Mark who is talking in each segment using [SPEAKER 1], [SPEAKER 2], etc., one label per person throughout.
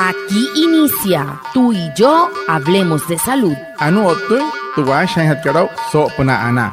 [SPEAKER 1] Aquí inicia Tú y yo hablemos de salud.
[SPEAKER 2] Anu otu tuwa shanhat karau so puna ana.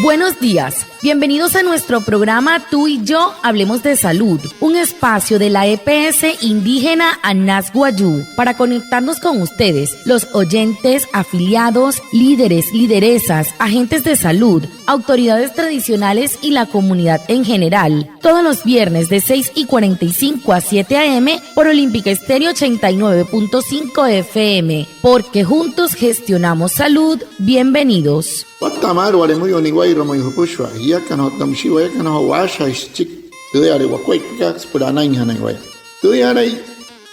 [SPEAKER 1] Buenos días, bienvenidos a nuestro programa Tú y yo hablemos de salud, un espacio de la EPS indígena Anas Guayú para conectarnos con ustedes, los oyentes, afiliados, líderes, lideresas, agentes de salud, autoridades tradicionales y la comunidad en general, todos los viernes de 6:45 a 7 a.m. por Olímpica Estéreo 89.5 FM, porque juntos gestionamos salud. Bienvenidos.
[SPEAKER 3] Watamar wale muy oniguay romo yupushwa ya kana tamshi wa kana washa chik tu ya re wakwai kaks purana inhana waya tu ya re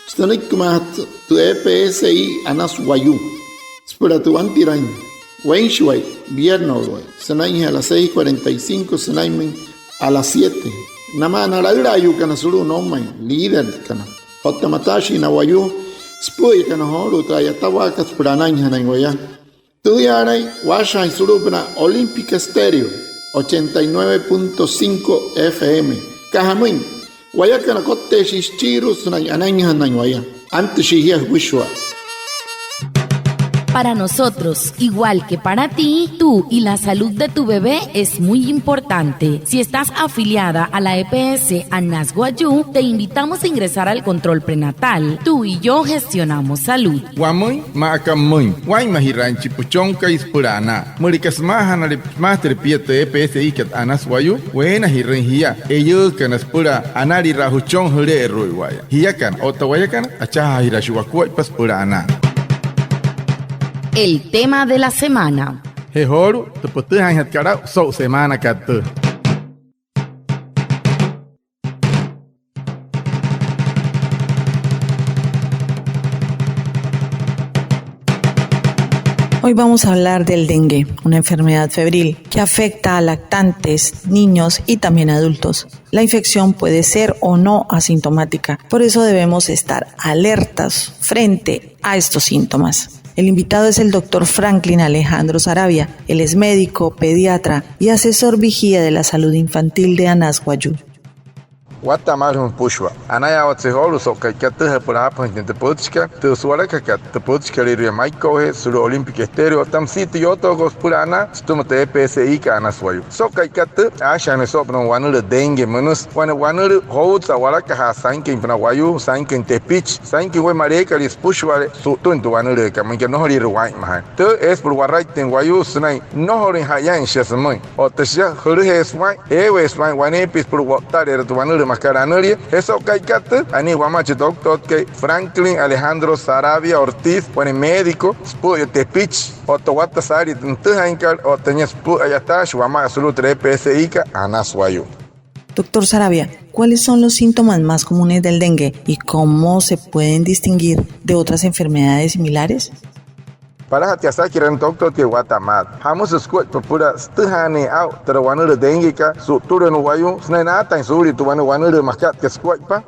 [SPEAKER 3] stanik kuma tu EPSI Anas Guayú spura tu antiran wainshwai viernes waya sanai a las 6:45 sanai a las 7 nama naraira yu kana suru no mai líder kana otamatashi na wayu spui kana horu ta ya tawakas purana inhana waya Tudiaray, Washa y Surupna, Olímpica Estéreo, 89.5 FM. Cajamuin, Guayacana Cote Shichiru, Anaña Nañuaya, antes Shihia Wishwa.
[SPEAKER 1] Para nosotros, igual que para ti, tú y la salud de tu bebé es muy importante. Si estás afiliada a la EPS Anas Guayú, te invitamos a ingresar al control prenatal. Tú y yo gestionamos salud.
[SPEAKER 2] Wamoy maakamoy, wai mahiranchi puchonka ispurana. Murikas mahana master piete EPSI kat Anas Guayú, wena hirrenhia. Ello kanaspura anari rahuchon hore roiwaya. Hiyakan otawayakan achaha hirashuakua paspurana.
[SPEAKER 1] El tema de la semana.
[SPEAKER 2] Hehoru, te putu hanhat karau so semana katu.
[SPEAKER 4] Hoy vamos a hablar del dengue, una enfermedad febril que afecta a lactantes, niños y también adultos. La infección puede ser o no asintomática, por eso debemos estar alertas frente a estos síntomas. El invitado es el doctor Franklin Alejandro Saravia. Él es médico, pediatra y asesor vigía de la salud infantil de Anas Guayú.
[SPEAKER 5] Watamar pushwa anaya watseholu so kakate pura apante politika te suara kakate politika ri maiko he sur Olímpica Estéreo tam siti yoto gospurana stumte EPSI ka Anas Guayú so kakate asha ne so no wanul dengue menos wanul houta wala ka hasan ke na Guayú san ke tepich san ke we mareka ris pushwa su tuntu wanul ka man ke no ri ruai ma te es por warai ten Guayú snai no ri hayan shesmoi o te sha hore eswai eswai wane pis por watare tu wanul mascaranoria eso kaikate ani guamache doctor que Franklin Alejandro Saravia Ortiz pone médico spu tepich otowata sari tuhankal o teñas spu ayata guama absolut EPSI ka Anas Guayú.
[SPEAKER 4] Doctor Saravia, ¿cuáles son los síntomas más comunes del dengue y cómo se pueden distinguir de otras enfermedades similares?
[SPEAKER 5] Para hatiasa kiran doctor ke Watamat hamus squat pura stuhane out terwanul dengue ka su turun Guayú snena tan suri tu wanul mascat que squat pa.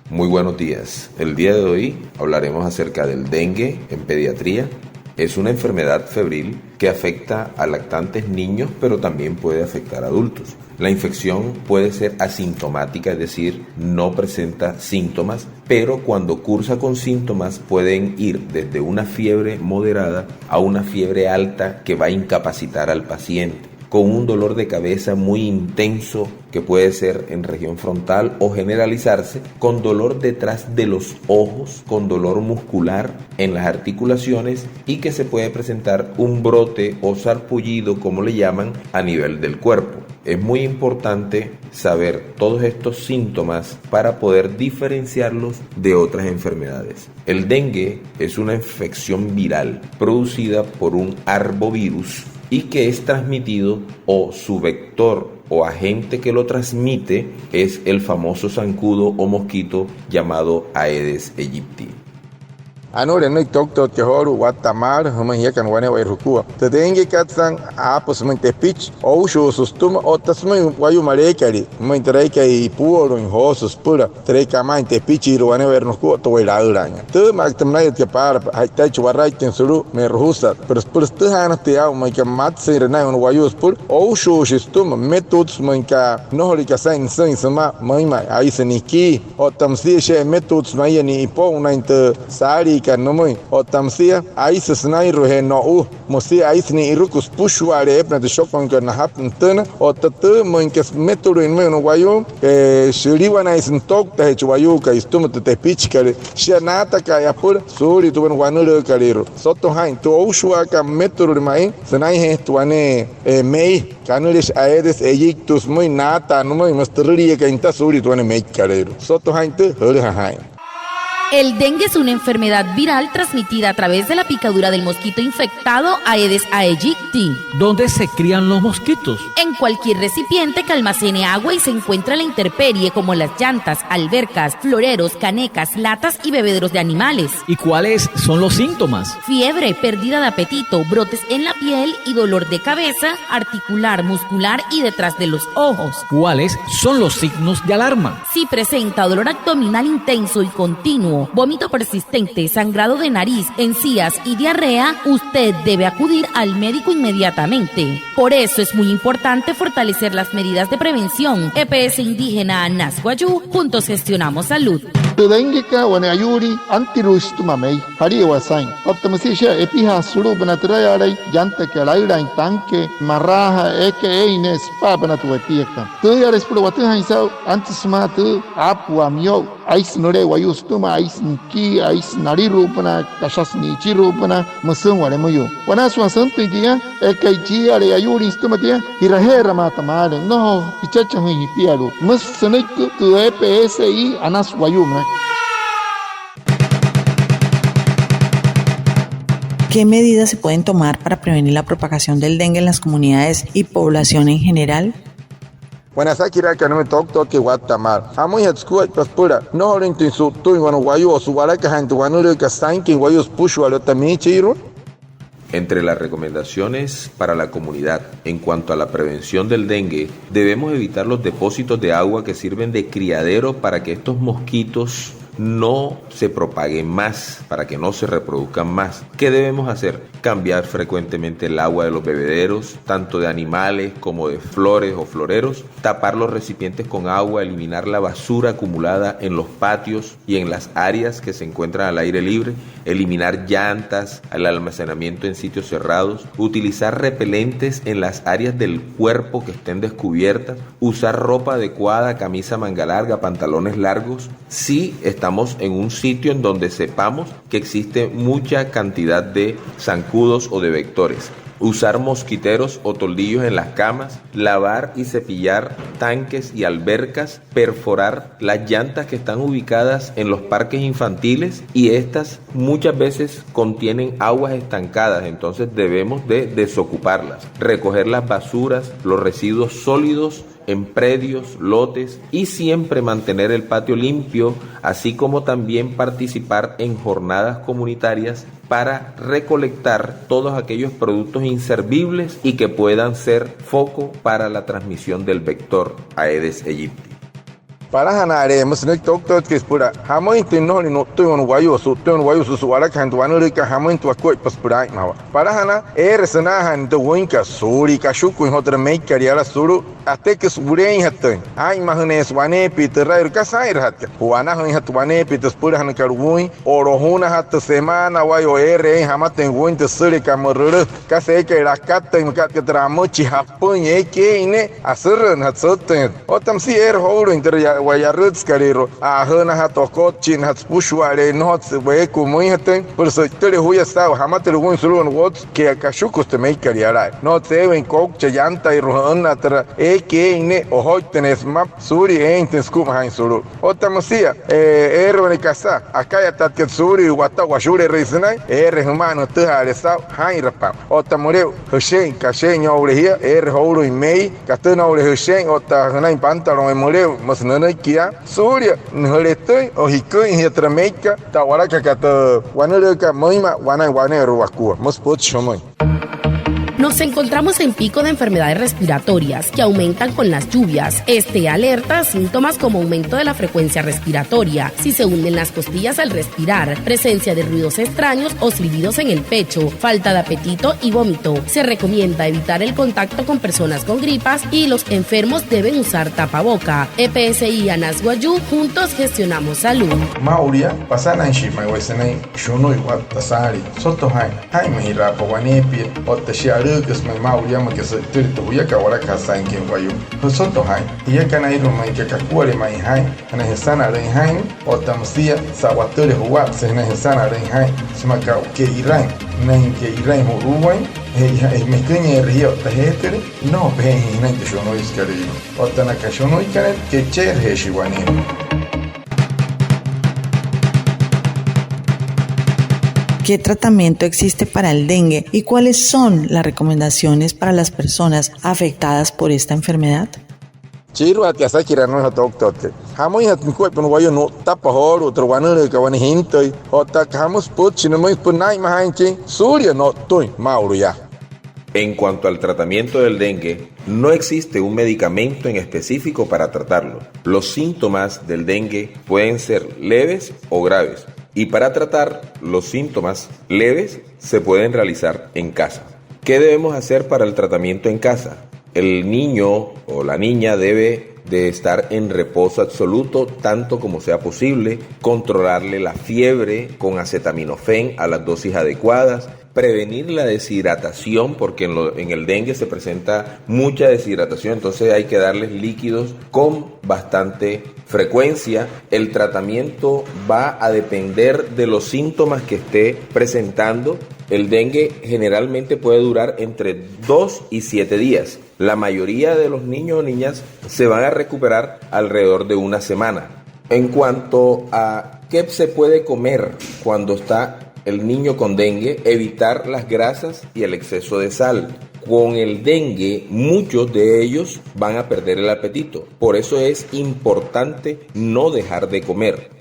[SPEAKER 6] Muy buenos días. El día de hoy hablaremos acerca del dengue en pediatría. Es una enfermedad febril que afecta a lactantes niños, pero también puede afectar a adultos. La infección puede ser asintomática, es decir, no presenta síntomas, pero cuando cursa con síntomas pueden ir desde una fiebre moderada a una fiebre alta que va a incapacitar al paciente, con un dolor de cabeza muy intenso que puede ser en región frontal o generalizarse, con dolor detrás de los ojos, con dolor muscular en las articulaciones y que se puede presentar un brote o sarpullido, como le llaman, a nivel del cuerpo. Es muy importante saber todos estos síntomas para poder diferenciarlos de otras enfermedades. El dengue es una infección viral producida por un arbovirus y que es transmitido o su vector o agente que lo transmite es el famoso zancudo o mosquito llamado Aedes aegypti.
[SPEAKER 5] Anore no doctor que horu watamar humania kan wane wa rukua. Te dengue katsan apos mente pitch ou shu sustuma o tasmai wayu marekari. Mentre que i puoro in hosos pura. Tre kamante pitch i wane wa rukua to wa uranya. Te magtamnai te para haita chuarai ten suru me rusa. Pero te hana te au mai ka matse renai un wayu spur ou shu sustuma metods man ka nohori ka sain sama mai ai seniki o tamsi she metods mai ni ipo una inte sari kan nomoi o tamsia ai sesnai rohe no mosi ai ni irukus pushware epna de shokon kan hapn tana o tatu man ka metodo in me no wayo shiriwana is tok te chwayo ka istuma te pitch kare shanata ka ya pur suri tu ban wanure karero soto hain to ushwa ka metodo mai senai he tuane mei kanulish aedes ejictus muy nata no muy masterría que inta suri tuane mei karero soto hain te hain.
[SPEAKER 1] El dengue es una enfermedad viral transmitida a través de la picadura del mosquito infectado Aedes aegypti.
[SPEAKER 7] ¿Dónde se crían los mosquitos?
[SPEAKER 1] En cualquier recipiente que almacene agua y se encuentra en la intemperie, como las llantas, albercas, floreros, canecas, latas y bebederos de animales.
[SPEAKER 7] ¿Y cuáles son los síntomas?
[SPEAKER 1] Fiebre, pérdida de apetito, brotes en la piel y dolor de cabeza, articular, muscular y detrás de los ojos.
[SPEAKER 7] ¿Cuáles son los signos de alarma?
[SPEAKER 1] Si presenta dolor abdominal intenso y continuo, vómito persistente, sangrado de nariz, encías y diarrea, usted debe acudir al médico inmediatamente. Por eso es muy importante fortalecer las medidas de prevención. EPS Indígena Nasguayú, juntos gestionamos salud.
[SPEAKER 3] dengue ka wane ayuri antirus tumamei hari wasain optimisha epiha suru banatra arai janta ka laira tanke maraha ine spa banatu etiaka tu yares pro watu haisa antisma tu apu amio ais nore wayus tuma ais ki ais nari rupana kashas ni chi rupana masun wale moyo wana swa santu dia ji are ayuri stuma dia hirahera mata male no ichacha hi pialu mas sanik tu EPSI anas wayum.
[SPEAKER 4] ¿Qué medidas se pueden tomar para prevenir la propagación del dengue en las comunidades y población en general?
[SPEAKER 5] Bueno, sakira que no me toco que guatamar. Amo ya escucha paspura. No horinto su tu en guayu o su baraka hantu guanuro que sain que guayos pushu a lo también chiro.
[SPEAKER 6] Entre las recomendaciones para la comunidad en cuanto a la prevención del dengue, debemos evitar los depósitos de agua que sirven de criadero para que estos mosquitos no se propaguen más, para que no se reproduzcan más. ¿Qué debemos hacer? Cambiar frecuentemente el agua de los bebederos, tanto de animales como de flores o floreros, tapar los recipientes con agua, eliminar la basura acumulada en los patios y en las áreas que se encuentran al aire libre, eliminar llantas, el almacenamiento en sitios cerrados, utilizar repelentes en las áreas del cuerpo que estén descubiertas, usar ropa adecuada, camisa manga larga, pantalones largos, si estamos en un sitio en donde sepamos que existe mucha cantidad de zancudos o de vectores. Usar mosquiteros o toldillos en las camas, lavar y cepillar tanques y albercas, perforar las llantas que están ubicadas en los parques infantiles y estas muchas veces contienen aguas estancadas, entonces debemos de desocuparlas. Recoger las basuras, los residuos sólidos en predios, lotes y siempre mantener el patio limpio, así como también participar en jornadas comunitarias para recolectar todos aquellos productos inservibles y que puedan ser foco para la transmisión del vector Aedes aegypti.
[SPEAKER 5] Para hanare musnik doctor que espura hamo intino ni no tu guayo su wala kan tu anu ka hamo intu akoi paspura mawa para hana resana han de winka suri ka shuku in hotra make kariala suru até que suburen hatten ai mahnes wane pitra ka sair hat wana han hat wane pitas pura han karwui orohuna hat semana wayo hamaten winta suri ka morru ka se que rakata in ka tramochi hapun ke ine asur hat sotten otam si holo inter Guayarrets carero a hana hatokot chin hat pushware not we muy haten por so tele huya sa hamate lugun sulu on what que akashukos te make kariara no te ven kok chayanta y rohana tra que ne ojo tenés map suri entes kum hain suru otamusia ni casa acá ya tat que suri wata washure reisenai humano te alesa hain rapa otamure hushen kashen obrehia houro e mei katana obre hushen ota hanai pantalon e mureu masnana kia suri nholetoi o hikoi hiatrameika tawaraka kata wanureka moima wanai ruakua mospot shomoi.
[SPEAKER 1] Nos encontramos en pico de enfermedades respiratorias que aumentan con las lluvias. Alerta síntomas como aumento de la frecuencia respiratoria, si se hunden las costillas al respirar, presencia de ruidos extraños o silbidos en el pecho, falta de apetito y vómito. Se recomienda evitar el contacto con personas con gripas y los enfermos deben usar tapaboca. EPSI Anasguayú, juntos gestionamos salud.
[SPEAKER 2] Mauria, pasana en Shima, Wesenei, Shuno y Watasari, Soto Hain, Jaime y Rapo, Guanepi, Otashari. Que es mi Mauria, que se te voy a acabar casa en quien guayo. Nosotros hay, y acá no hay rumay que cacuare mai hay, en el sana ren hay, o tamsia, sabatore huap, se en el sana ren hay, se me acabó que Irán, nen que Irán Uruguay, me caña río, tajetere, no, ven, y que yo no es querido, o tan acá yo no es querido, que cher heshiwani.
[SPEAKER 4] ¿Qué tratamiento existe para el dengue y cuáles son las recomendaciones para las personas afectadas por esta enfermedad?
[SPEAKER 5] Chirwa que asa kira no doctor. Hamo ya tinko pun wayo no tapa hor otro wanere ka wani hintoi ota hamos put chino mai pun nai mahanchi surya no toy mauria.
[SPEAKER 6] En cuanto al tratamiento del dengue, no existe un medicamento en específico para tratarlo. Los síntomas del dengue pueden ser leves o graves. Y para tratar los síntomas leves se pueden realizar en casa. ¿Qué debemos hacer para el tratamiento en casa? El niño o la niña debe de estar en reposo absoluto tanto como sea posible, controlarle la fiebre con acetaminofén a las dosis adecuadas, prevenir la deshidratación porque en el dengue se presenta mucha deshidratación, entonces hay que darles líquidos con bastante frecuencia. El tratamiento va a depender de los síntomas que esté presentando. El dengue generalmente puede durar entre 2 y 7 días. La mayoría de los niños o niñas se van a recuperar alrededor de una semana. En cuanto a qué se puede comer cuando está el niño con dengue, evitar las grasas y el exceso de sal. Con el dengue, muchos de ellos van a perder el apetito. Por eso es importante no dejar de comer.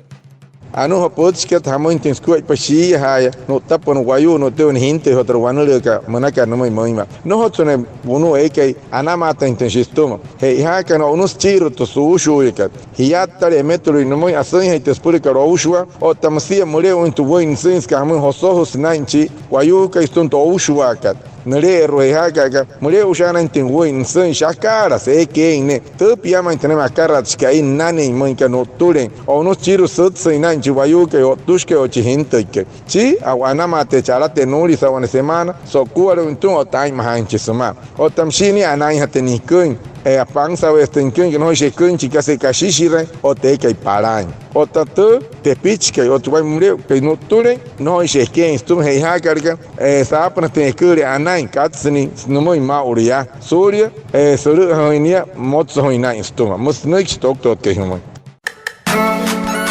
[SPEAKER 5] Anu hapots que tamo intenskuai pashi haya no tapon wayu no te un hinte otro wanule ka manaka no mai moima no hotone bunu eke anamata intensistoma he haka no unus tiro to sushu eka hiatta le metro no mai asan he tespuri ka roshua o tamsia mure un tu voin sins ka mun hosohos nainchi wayu ka istun to ushua ka nere roeha ka mure ushana intinguin sin shakara se ke ne to piama intena cara ska in nani mun ka no turen o unus tiro sut sin Chihuahua que otushke o chihinte que chi aguanama te chala tenuri sa una semana so kuaro untu o time hanchi suma o tamshini anai hatenikun a panza westenkun que no je kun chica se kashishire o te kai paran o tatu te pitch o tu vai mure que no ture no je ken stum hei hakarka sa apna te kure anai katsni no moi mauria surya suru hoinia motso hoina stuma mus next doctor que humo.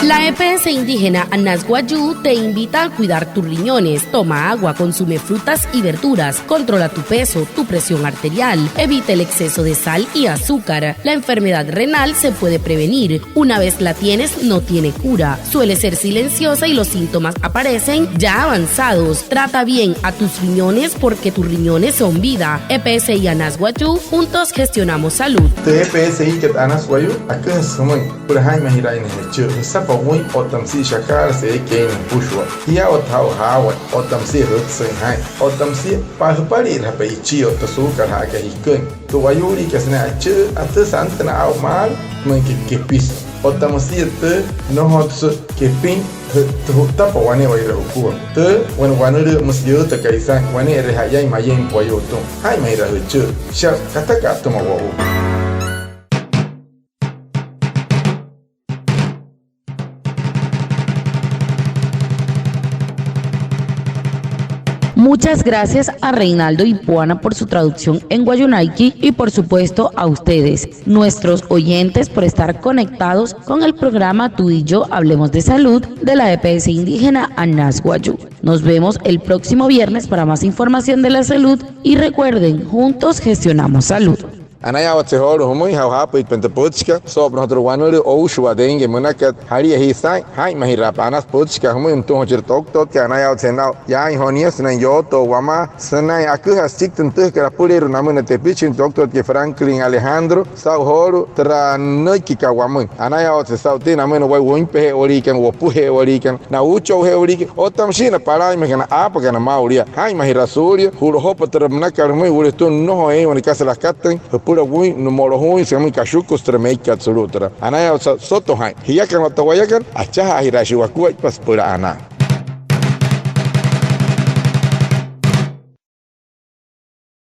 [SPEAKER 1] La EPS indígena Anasguayú te invita a cuidar tus riñones. Toma agua, consume frutas y verduras, controla tu peso, tu presión arterial, evita el exceso de sal y azúcar. La enfermedad renal se puede prevenir. Una vez la tienes, no tiene cura. Suele ser silenciosa y los síntomas aparecen ya avanzados. Trata bien a tus riñones porque tus riñones son vida. EPS y Anasguayú, juntos gestionamos salud.
[SPEAKER 2] EPS y Anasguayú, aquí es muy, por Jaime Hirai en el hecho. Muy otamsi shakar se que en pushwa ya otao hawa otamsi rutsen hai otamsi pahpari la peichi otasukar ha ka hikun to wayuri que sna ache atasantna au mal man que pis otamsi te no hotsu que pin to tapa wane wa ira ku te wan wanure musyo ta kaisan wane re ha yai mayen poyo to hai mai ra hu sha kataka to mawo.
[SPEAKER 1] Muchas gracias a Reinaldo Ipuana por su traducción en Guayunaiki y por supuesto a ustedes, nuestros oyentes, por estar conectados con el programa Tú y Yo Hablemos de Salud de la EPS indígena Anas Guayú. Nos vemos el próximo viernes para más información de la salud y recuerden, juntos gestionamos salud.
[SPEAKER 5] Anaya watsehoro humui hauhapa itpenteputska sobre otro wanuri oushua dengue munakat haria hisai hai mahirapanas putska humui untuhojir toktot que anaya watsenao ya inhonias na yoto wama sanai akuha sikten tukara puliru namuna tepichin toktot que Franklin Alejandro sauhoro tra noikika wamui anaya watsesau tin namuna wai wimpe orikan wopuhe orikan na ucho he orikan otamshina para mekana apa kana mauria hai mahirasuria hurohopa tramnaka humui urestun no he unikasa las katten pura wui numero hui se muy kashukus tremeika absolutra anaya soto hai hiyakan watawayakan achaha hirashi wakua pas pura ana